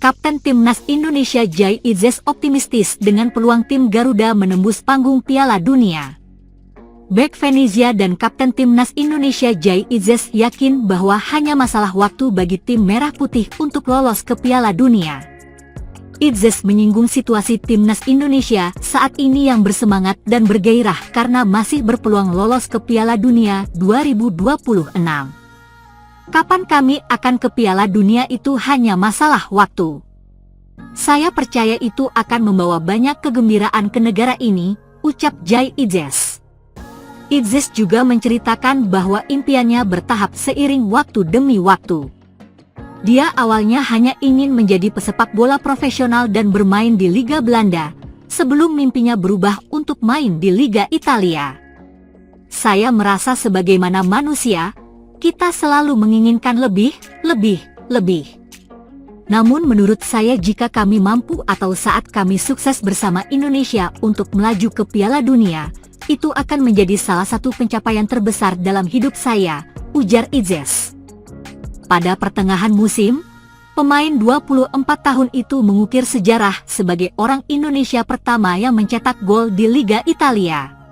Kapten Timnas Indonesia Zai Izzes optimistis dengan peluang tim Garuda menembus panggung Piala Dunia. Bek Venezia dan Kapten Timnas Indonesia Zai Izzes yakin bahwa hanya masalah waktu bagi tim Merah Putih untuk lolos ke Piala Dunia. Izzes menyinggung situasi Timnas Indonesia saat ini yang bersemangat dan bergairah karena masih berpeluang lolos ke Piala Dunia 2026. Kapan kami akan ke Piala Dunia itu hanya masalah waktu. Saya percaya itu akan membawa banyak kegembiraan ke negara ini, ucap Zai Izzes. Izzes juga menceritakan bahwa impiannya bertahap seiring waktu demi waktu. Dia awalnya hanya ingin menjadi pesepak bola profesional dan bermain di Liga Belanda, sebelum mimpinya berubah untuk main di Liga Italia. Saya merasa sebagaimana manusia, kita selalu menginginkan lebih. Namun menurut saya jika kami mampu atau saat kami sukses bersama Indonesia untuk melaju ke Piala Dunia, itu akan menjadi salah satu pencapaian terbesar dalam hidup saya, ujar Izzes. Pada pertengahan musim, pemain 24 tahun itu mengukir sejarah sebagai orang Indonesia pertama yang mencetak gol di Liga Italia.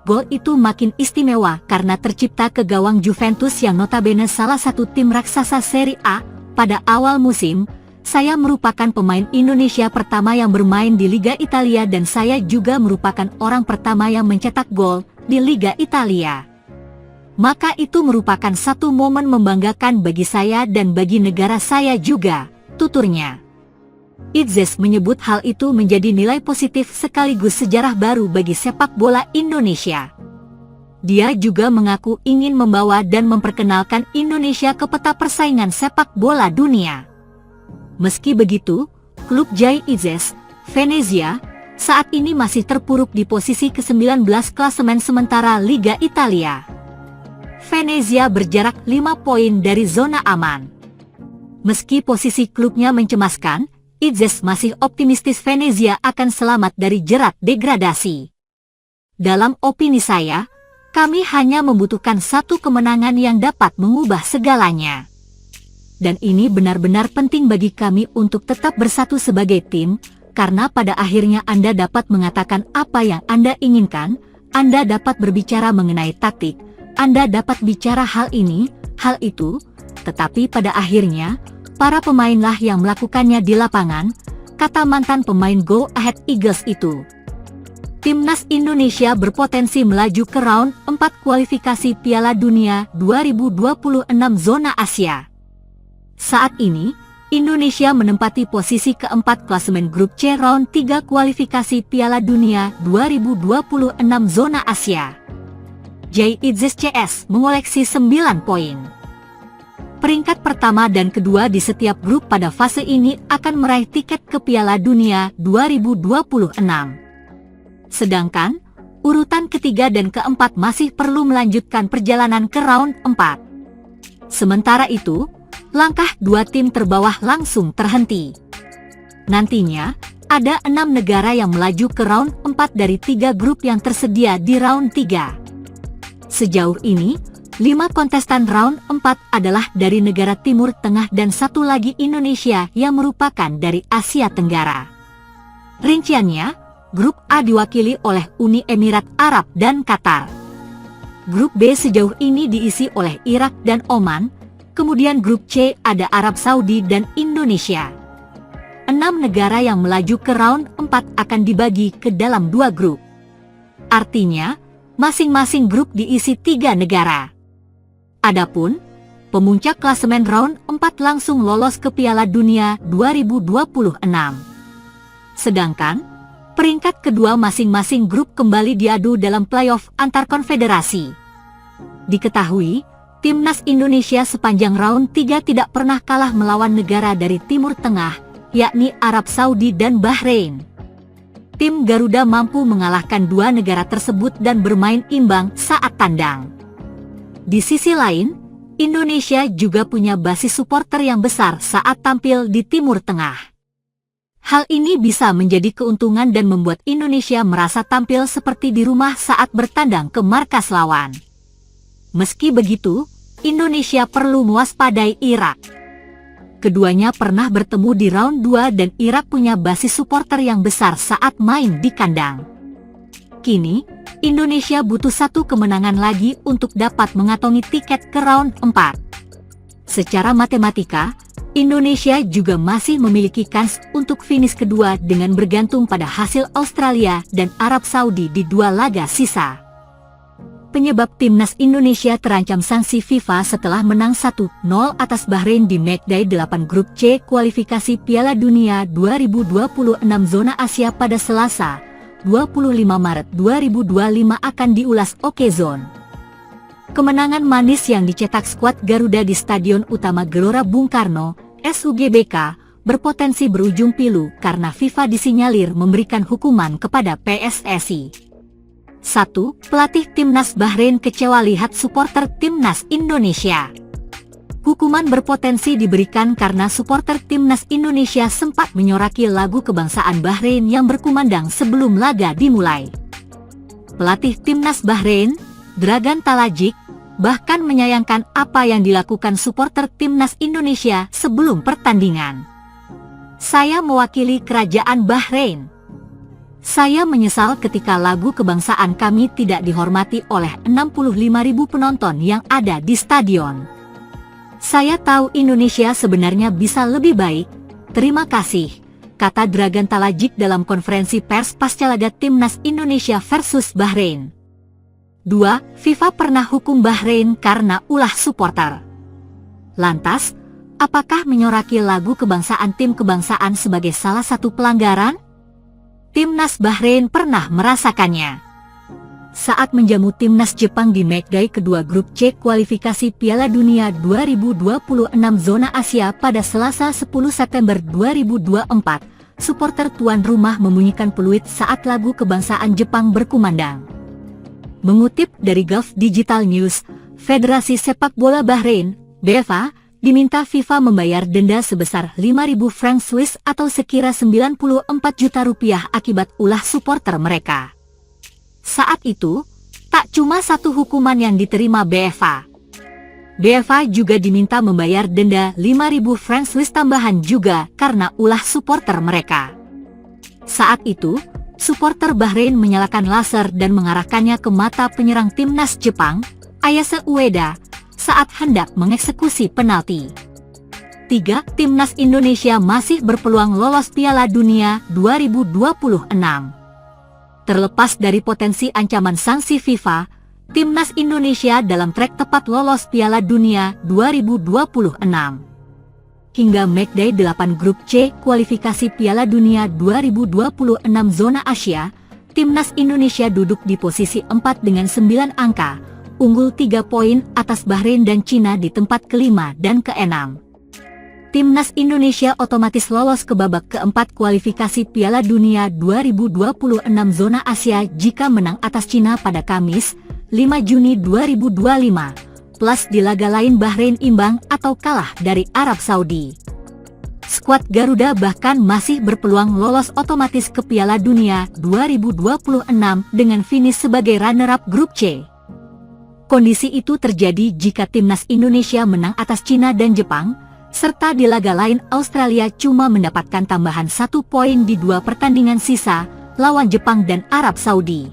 Gol itu makin istimewa karena tercipta ke gawang Juventus yang notabene salah satu tim raksasa Serie A. Pada awal musim, saya merupakan pemain Indonesia pertama yang bermain di Liga Italia dan saya juga merupakan orang pertama yang mencetak gol di Liga Italia. Maka itu merupakan satu momen membanggakan bagi saya dan bagi negara saya juga, tuturnya. Izzes menyebut hal itu menjadi nilai positif sekaligus sejarah baru bagi sepak bola Indonesia. Dia juga mengaku ingin membawa dan memperkenalkan Indonesia ke peta persaingan sepak bola dunia. Meski begitu, klub Zai Izzes, Venezia, saat ini masih terpuruk di posisi ke-19 klasemen sementara Liga Italia. Venezia berjarak 5 poin dari zona aman. Meski posisi klubnya mencemaskan, Izzes masih optimistis Venezia akan selamat dari jerat degradasi. Dalam opini saya, kami hanya membutuhkan satu kemenangan yang dapat mengubah segalanya. Dan ini benar-benar penting bagi kami untuk tetap bersatu sebagai tim, karena pada akhirnya Anda dapat mengatakan apa yang Anda inginkan, Anda dapat berbicara mengenai taktik, Anda dapat bicara hal ini, hal itu, tetapi pada akhirnya, para pemainlah yang melakukannya di lapangan, kata mantan pemain Go Ahead Eagles itu. Timnas Indonesia berpotensi melaju ke round 4 kualifikasi Piala Dunia 2026 zona Asia. Saat ini, Indonesia menempati posisi keempat klasemen grup C round 3 kualifikasi Piala Dunia 2026 zona Asia. Zai Izzes CS mengoleksi 9 poin. Peringkat pertama dan kedua di setiap grup pada fase ini akan meraih tiket ke Piala Dunia 2026. Sedangkan, urutan ketiga dan keempat masih perlu melanjutkan perjalanan ke round 4. Sementara itu, langkah dua tim terbawah langsung terhenti. Nantinya, ada 6 negara yang melaju ke round 4 dari 3 grup yang tersedia di round 3. Sejauh ini, 5 kontestan round 4 adalah dari negara Timur Tengah dan satu lagi Indonesia yang merupakan dari Asia Tenggara. Rinciannya, Grup A diwakili oleh Uni Emirat Arab dan Qatar. Grup B sejauh ini diisi oleh Irak dan Oman, kemudian Grup C ada Arab Saudi dan Indonesia. 6 negara yang melaju ke round 4 akan dibagi ke dalam 2 grup. Artinya, masing-masing grup diisi 3 negara. Adapun, pemuncak klasemen round 4 langsung lolos ke Piala Dunia 2026. Sedangkan, peringkat kedua masing-masing grup kembali diadu dalam playoff antar konfederasi. Diketahui, Timnas Indonesia sepanjang round 3 tidak pernah kalah melawan negara dari Timur Tengah, yakni Arab Saudi dan Bahrain. Tim Garuda mampu mengalahkan 2 negara tersebut dan bermain imbang saat tandang. Di sisi lain, Indonesia juga punya basis supporter yang besar saat tampil di Timur Tengah. Hal ini bisa menjadi keuntungan dan membuat Indonesia merasa tampil seperti di rumah saat bertandang ke markas lawan. Meski begitu, Indonesia perlu mewaspadai Irak. Keduanya pernah bertemu di round 2 dan Irak punya basis supporter yang besar saat main di kandang. Kini, Indonesia butuh satu kemenangan lagi untuk dapat mengantongi tiket ke round 4. Secara matematika, Indonesia juga masih memiliki kans untuk finish kedua dengan bergantung pada hasil Australia dan Arab Saudi di 2 laga sisa. Penyebab timnas Indonesia terancam sanksi FIFA setelah menang 1-0 atas Bahrain di matchday 8 grup C kualifikasi Piala Dunia 2026 zona Asia pada Selasa, 25 Maret 2025 akan diulas Okezone. Kemenangan manis yang dicetak skuad Garuda di Stadion Utama Gelora Bung Karno, SUGBK, berpotensi berujung pilu karena FIFA disinyalir memberikan hukuman kepada PSSI. 1. Pelatih Timnas Bahrain kecewa lihat supporter Timnas Indonesia. Hukuman berpotensi diberikan karena supporter Timnas Indonesia sempat menyoraki lagu kebangsaan Bahrain yang berkumandang sebelum laga dimulai. Pelatih Timnas Bahrain, Dragan Talajic, bahkan menyayangkan apa yang dilakukan supporter Timnas Indonesia sebelum pertandingan. "Saya mewakili kerajaan Bahrain. Saya menyesal ketika lagu kebangsaan kami tidak dihormati oleh 65.000 penonton yang ada di stadion. Saya tahu Indonesia sebenarnya bisa lebih baik. Terima kasih," kata Dragan Talajic dalam konferensi pers pasca laga Timnas Indonesia versus Bahrain. 2. FIFA pernah hukum Bahrain karena ulah supporter. Lantas, apakah menyoraki lagu kebangsaan tim kebangsaan sebagai salah satu pelanggaran? Timnas Bahrain pernah merasakannya. Saat menjamu timnas Jepang di matchday kedua grup C kualifikasi Piala Dunia 2026 zona Asia pada Selasa 10 September 2024, supporter tuan rumah membunyikan peluit saat lagu kebangsaan Jepang berkumandang. Mengutip dari Gulf Digital News, Federasi Sepak Bola Bahrain, BFA, diminta FIFA membayar denda sebesar 5.000 franc Swiss atau sekira 94 juta rupiah akibat ulah supporter mereka. Saat itu, tak cuma satu hukuman yang diterima BFA. BFA juga diminta membayar denda 5.000 franc Swiss tambahan juga karena ulah supporter mereka. Saat itu, supporter Bahrain menyalakan laser dan mengarahkannya ke mata penyerang timnas Jepang, Ayase Ueda, saat hendak mengeksekusi penalti. 3. Timnas Indonesia masih berpeluang lolos Piala Dunia 2026. Terlepas dari potensi ancaman sanksi FIFA, Timnas Indonesia dalam trek tepat lolos Piala Dunia 2026. Hingga matchday 8 grup C kualifikasi Piala Dunia 2026 zona Asia, Timnas Indonesia duduk di posisi 4 dengan 9 angka, unggul 3 poin atas Bahrain dan Cina di tempat ke-5 dan ke-6. Timnas Indonesia otomatis lolos ke babak keempat kualifikasi Piala Dunia 2026 zona Asia jika menang atas Cina pada Kamis, 5 Juni 2025, plus di laga lain Bahrain imbang atau kalah dari Arab Saudi. Skuad Garuda bahkan masih berpeluang lolos otomatis ke Piala Dunia 2026 dengan finish sebagai runner-up grup C. Kondisi itu terjadi jika Timnas Indonesia menang atas Cina dan Jepang, serta di laga lain Australia cuma mendapatkan tambahan 1 poin di 2 pertandingan sisa, lawan Jepang dan Arab Saudi.